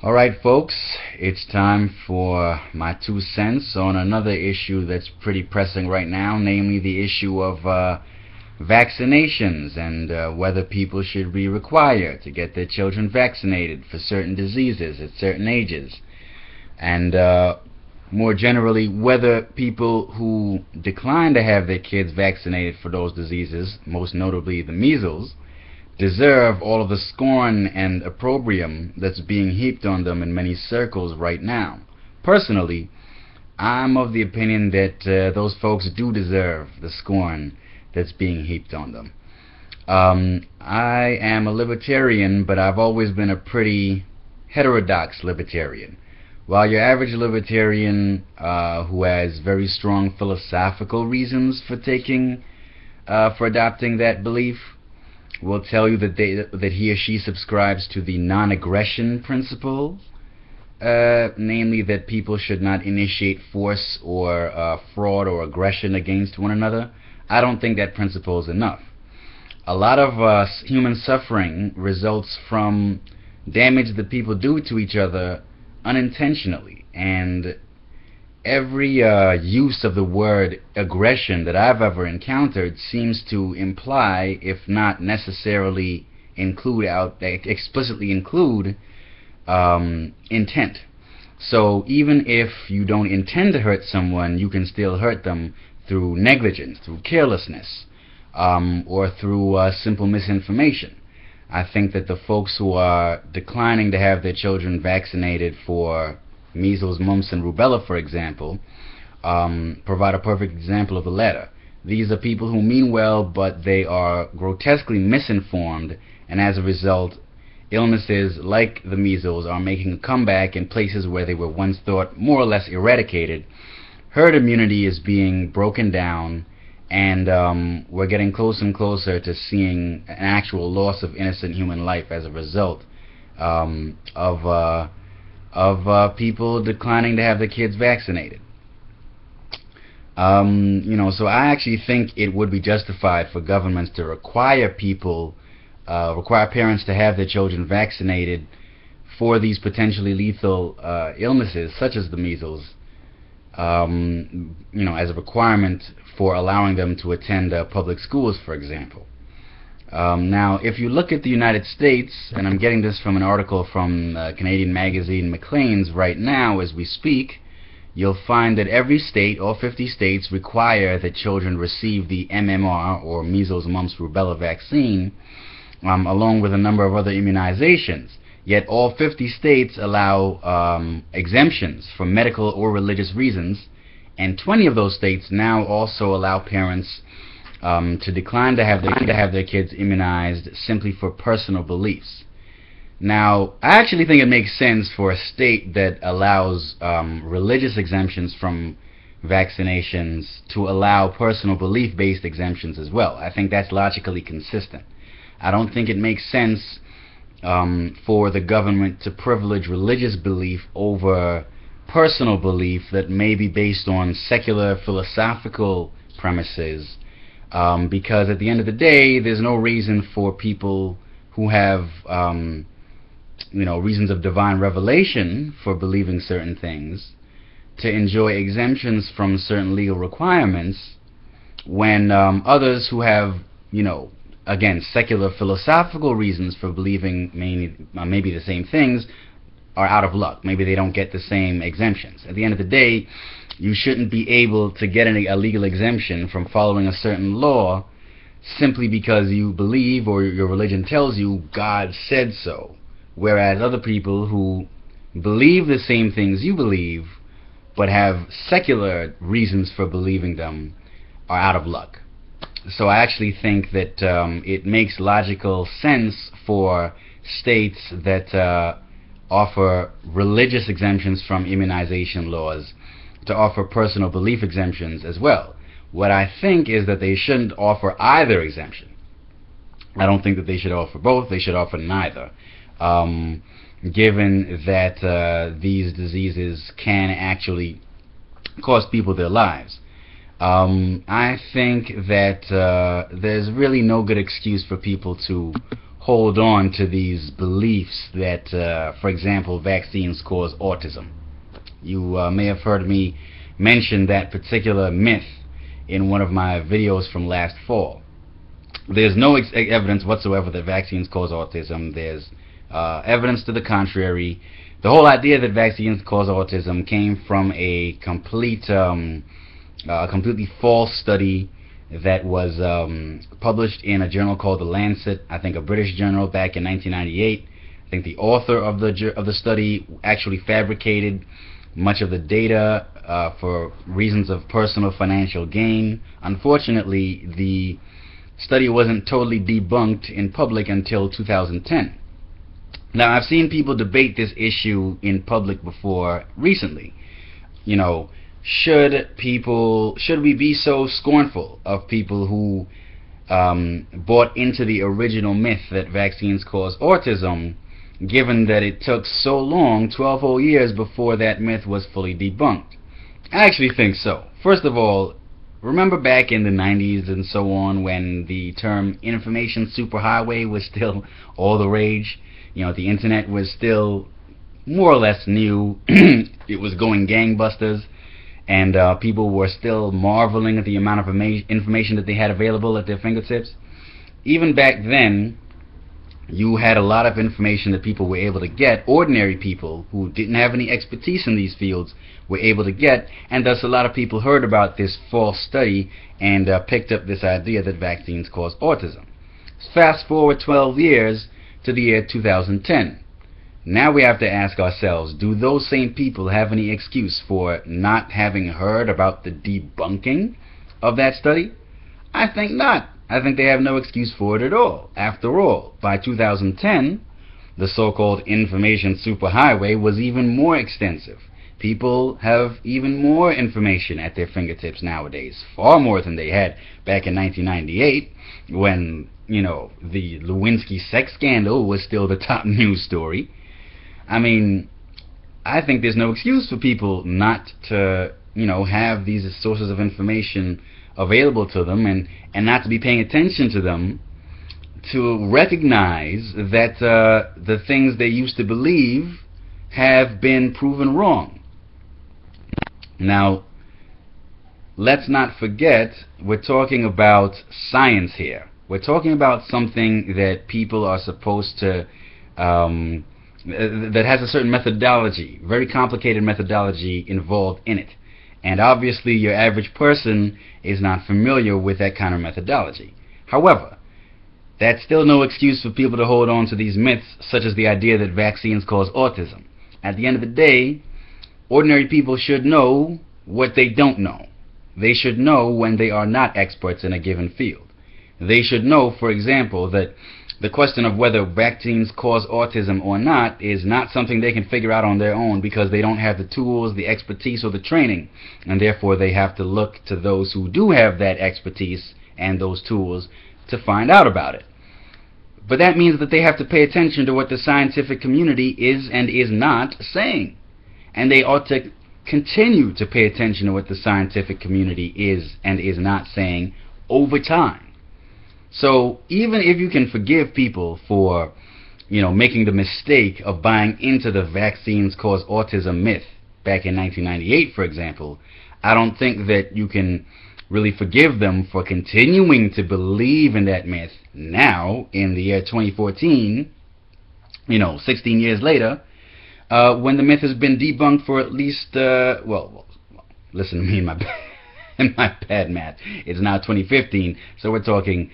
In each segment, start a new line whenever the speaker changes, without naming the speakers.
Alright folks, it's time for my 2 cents on another issue that's pretty pressing right now, namely the issue of vaccinations and whether people should be required to get their children vaccinated for certain diseases at certain ages, and more generally whether people who decline to have their kids vaccinated for those diseases, most notably the measles, deserve all of the scorn and opprobrium that's being heaped on them in many circles right now. Personally, I'm of the opinion that those folks do deserve the scorn that's being heaped on them. I am a libertarian, but I've always been a pretty heterodox libertarian. While your average libertarian who has very strong philosophical reasons for adopting that belief will tell you that he or she subscribes to the non-aggression principle, namely that people should not initiate force or fraud or aggression against one another. I don't think that principle is enough. A lot of human suffering results from damage that people do to each other unintentionally, and every use of the word aggression that I've ever encountered seems to imply, if not necessarily explicitly include intent. So even if you don't intend to hurt someone, you can still hurt them through negligence, through carelessness, or through simple misinformation. I think that the folks who are declining to have their children vaccinated for measles, mumps, and rubella, for example, provide a perfect example of the latter. These are people who mean well, but they are grotesquely misinformed, and as a result, illnesses like the measles are making a comeback in places where they were once thought more or less eradicated. Herd immunity is being broken down, and we're getting closer and closer to seeing an actual loss of innocent human life as a result of people declining to have their kids vaccinated. So I actually think it would be justified for governments to require parents to have their children vaccinated for these potentially lethal illnesses, such as the measles, as a requirement for allowing them to attend public schools, for example. Now, if you look at the United States, and I'm getting this from an article from Canadian magazine Maclean's right now as we speak, you'll find that every state, all 50 states, require that children receive the MMR, or measles, mumps, rubella vaccine, along with a number of other immunizations. Yet all 50 states allow exemptions for medical or religious reasons, and 20 of those states now also allow parents to decline to have their kids immunized simply for personal beliefs. Now, I actually think it makes sense for a state that allows religious exemptions from vaccinations to allow personal belief-based exemptions as well. I think that's logically consistent. I don't think it makes sense for the government to privilege religious belief over personal belief that may be based on secular philosophical premises, because at the end of the day, there's no reason for people who have reasons of divine revelation for believing certain things to enjoy exemptions from certain legal requirements when others who have, again, secular philosophical reasons for believing maybe the same things are out of luck. Maybe they don't get the same exemptions. At the end of the day, you shouldn't be able to get a legal exemption from following a certain law simply because you believe, or your religion tells you, God said so. Whereas other people who believe the same things you believe but have secular reasons for believing them are out of luck. So I actually think that it makes logical sense for states that offer religious exemptions from immunization laws to offer personal belief exemptions as well. What I think is that they shouldn't offer either exemption. I don't think that they should offer both. They should offer neither, given that these diseases can actually cost people their lives. I think that there's really no good excuse for people to hold on to these beliefs that, for example, vaccines cause autism. You may have heard me mention that particular myth in one of my videos from last fall. There's no evidence whatsoever that vaccines cause autism. There's evidence to the contrary. The whole idea that vaccines cause autism came from a completely false study that was published in a journal called The Lancet, I think a British journal, back in 1998. I think the author of the study actually fabricated much of the data for reasons of personal financial gain. Unfortunately, the study wasn't totally debunked in public until 2010. Now, I've seen people debate this issue in public before recently. You know, should we be so scornful of people who bought into the original myth that vaccines cause autism, given that it took so long, 12 whole years, before that myth was fully debunked? I actually think so. First of all, remember back in the 90s and so on, when the term information superhighway was still all the rage? You know, the internet was still more or less new. It was going gangbusters, and people were still marveling at the amount of information that they had available at their fingertips. Even back then, you had a lot of information that people were able to get. Ordinary people who didn't have any expertise in these fields were able to get, and thus a lot of people heard about this false study and picked up this idea that vaccines cause autism. Fast forward 12 years to the year 2010. Now we have to ask ourselves, do those same people have any excuse for not having heard about the debunking of that study? I think not. I think they have no excuse for it at all. After all, by 2010, the so-called information superhighway was even more extensive. People have even more information at their fingertips nowadays, far more than they had back in 1998, when, you know, the Lewinsky sex scandal was still the top news story. I mean, I think there's no excuse for people not to, you know, have these sources of information available to them and not to be paying attention to them, to recognize that the things they used to believe have been proven wrong. Now, let's not forget, we're talking about science here. We're talking about something that people are supposed to, that has a certain methodology, very complicated methodology involved in it. And obviously your average person is not familiar with that kind of methodology. However, that's still no excuse for people to hold on to these myths, such as the idea that vaccines cause autism. At the end of the day, ordinary people should know what they don't know. They should know when they are not experts in a given field. They should know, for example, that the question of whether vaccines cause autism or not is not something they can figure out on their own, because they don't have the tools, the expertise, or the training, and therefore they have to look to those who do have that expertise and those tools to find out about it. But that means that they have to pay attention to what the scientific community is and is not saying. And they ought to continue to pay attention to what the scientific community is and is not saying over time. So even if you can forgive people for, you know, making the mistake of buying into the vaccines cause autism myth back in 1998, for example, I don't think that you can really forgive them for continuing to believe in that myth now, in the year 2014, you know, 16 years later, when the myth has been debunked for at least, well, listen to me in my bad math. It's now 2015, so we're talking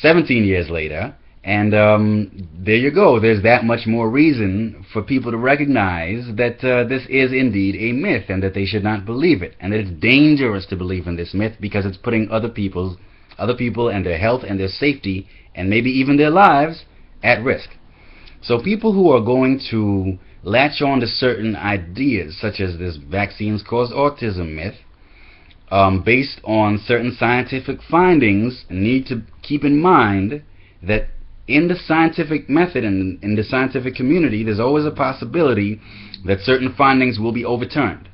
17 years later, and there you go. There's that much more reason for people to recognize that this is indeed a myth, and that they should not believe it, and that it's dangerous to believe in this myth, because it's putting other people and their health and their safety, and maybe even their lives, at risk. So people who are going to latch on to certain ideas, such as this vaccines cause autism myth, based on certain scientific findings, need to keep in mind that in the scientific method and in the scientific community, there's always a possibility that certain findings will be overturned.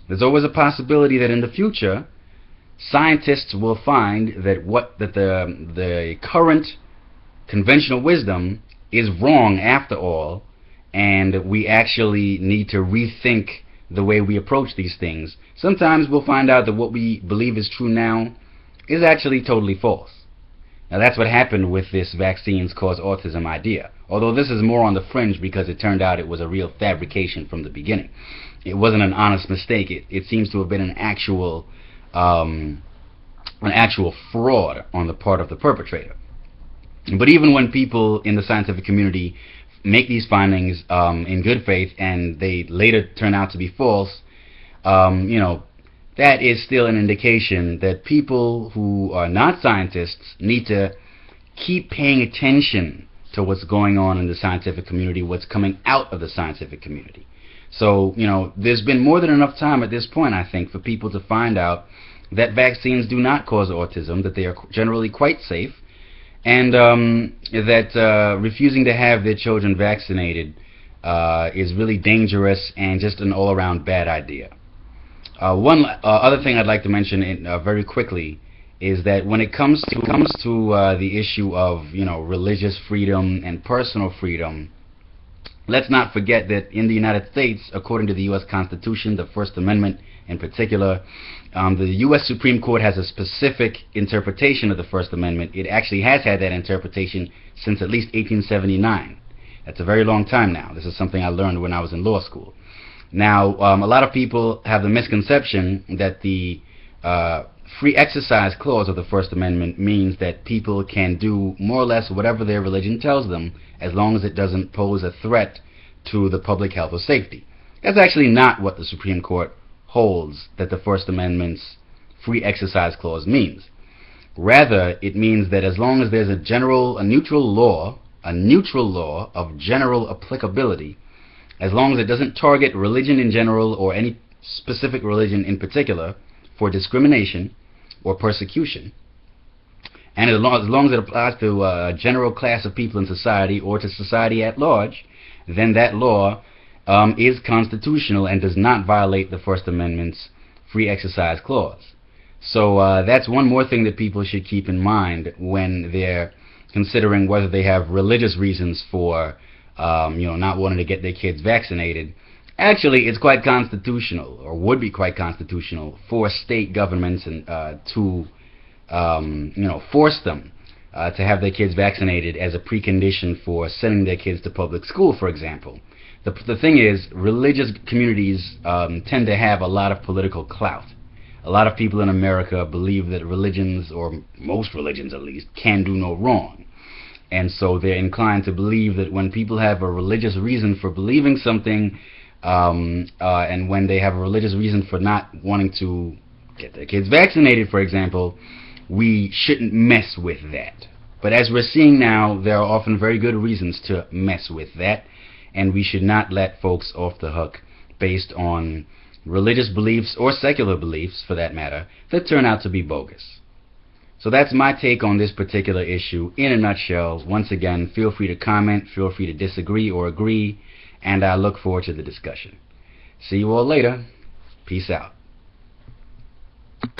There's always a possibility that in the future, scientists will find that the current conventional wisdom is wrong after all, and we actually need to rethink the way we approach these things. Sometimes we'll find out that what we believe is true now is actually totally false. Now that's what happened with this vaccines cause autism idea. Although this is more on the fringe because it turned out it was a real fabrication from the beginning. It wasn't an honest mistake. It seems to have been an actual fraud on the part of the perpetrator. But even when people in the scientific community make these findings in good faith and they later turn out to be false, that is still an indication that people who are not scientists need to keep paying attention to what's going on in the scientific community, what's coming out of the scientific community. So, there's been more than enough time at this point, I think, for people to find out that vaccines do not cause autism, that they are generally quite safe, and that refusing to have their children vaccinated is really dangerous and just an all-around bad idea. One other thing I'd like to mention very quickly is that when it comes to the issue of religious freedom and personal freedom, let's not forget that in the United States, according to the U.S. Constitution, the First Amendment in particular, the U.S. Supreme Court has a specific interpretation of the First Amendment. It actually has had that interpretation since at least 1879. That's a very long time now. This is something I learned when I was in law school. Now, a lot of people have the misconception that the free exercise clause of the First Amendment means that people can do more or less whatever their religion tells them as long as it doesn't pose a threat to the public health or safety. That's actually not what the Supreme Court holds that the First Amendment's free exercise clause means. Rather, it means that as long as there's a neutral law of general applicability, as long as it doesn't target religion in general or any specific religion in particular for discrimination or persecution, and as long as it applies to a general class of people in society or to society at large, then that law is constitutional and does not violate the First Amendment's free exercise clause. So that's one more thing that people should keep in mind when they're considering whether they have religious reasons for not wanting to get their kids vaccinated. Actually, it's quite constitutional, or would be quite constitutional, for state governments and to force them to have their kids vaccinated as a precondition for sending their kids to public school, for example. The thing is, religious communities tend to have a lot of political clout. A lot of people in America believe that religions, or most religions at least, can do no wrong. And so they're inclined to believe that when people have a religious reason for believing something, and when they have a religious reason for not wanting to get their kids vaccinated, for example, we shouldn't mess with that. But as we're seeing now, there are often very good reasons to mess with that, and we should not let folks off the hook based on religious beliefs, or secular beliefs for that matter, that turn out to be bogus. So that's my take on this particular issue in a nutshell. Once again, feel free to comment, feel free to disagree or agree, and I look forward to the discussion. See you all later. Peace out.